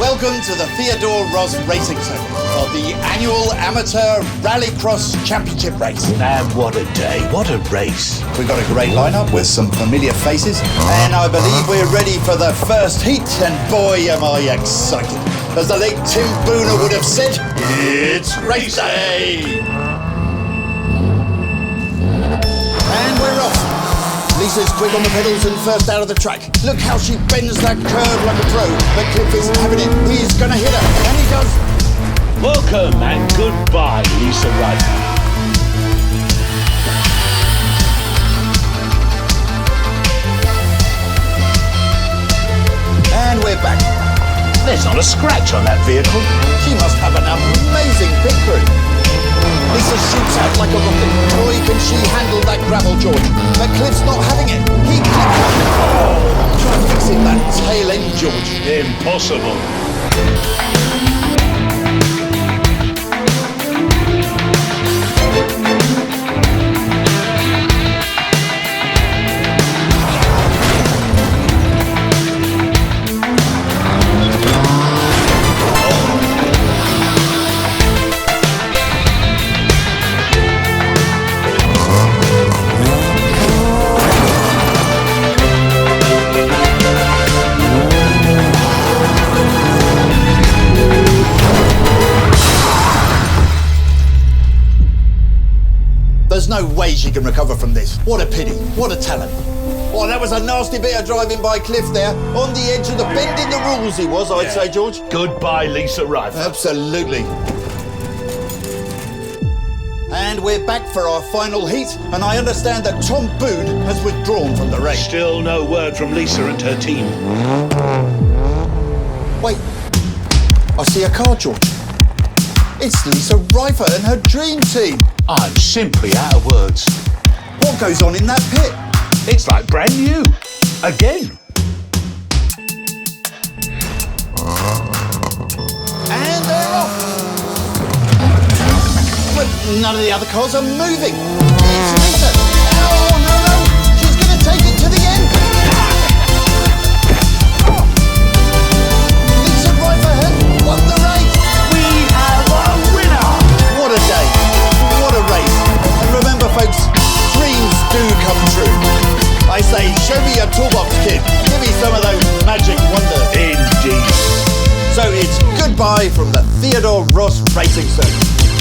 Welcome to the Theodore Ross Racing Circuit for the annual Amateur Rallycross Championship race. And what a day, what a race. We've got a great lineup with some familiar faces, and I believe we're ready for the first heat, and boy am I excited. As the late Tim Booner would have said, it's race day! And we're off. Lisa's quick on the pedals and first out of the track. Look how she bends that curve like a pro. But Cliff is having it. He's going to hit her. And he does. Welcome and goodbye, Lisa Ryder. And we're back. There's not a scratch on that vehicle. She must have an amazing pit crew. Lisa shoots out like a rocket. Boy, can she handle that gravel, George. But Cliff's not having it. He clipped her. Oh, try fixing that tail end, George. Impossible. There's no way she can recover from this. What a pity. What a talent. Oh, that was a nasty bit of driving by Cliff there. On the edge of the bending the rules he was, I'd say, George. Goodbye, Lisa Ryder. Absolutely. And we're back for our final heat, and I understand that Tom Boone has withdrawn from the race. Still no word from Lisa and her team. Wait. I see a car, George. It's Lisa Ryder and her dream team. I'm simply out of words. What goes on in that pit? It's like brand new. Again. And they're off. But none of the other cars are moving. It's Lisa. Oh, no. She's going to take it to the end. Lisa Ryder has won the race. We have a winner. What a day. What a race. And remember, folks, dreams do come true. I say, show me your toolbox, kid. Give me some of those magic wonders. Indeed. So it's goodbye from the Theodore Ross Racing Circuit.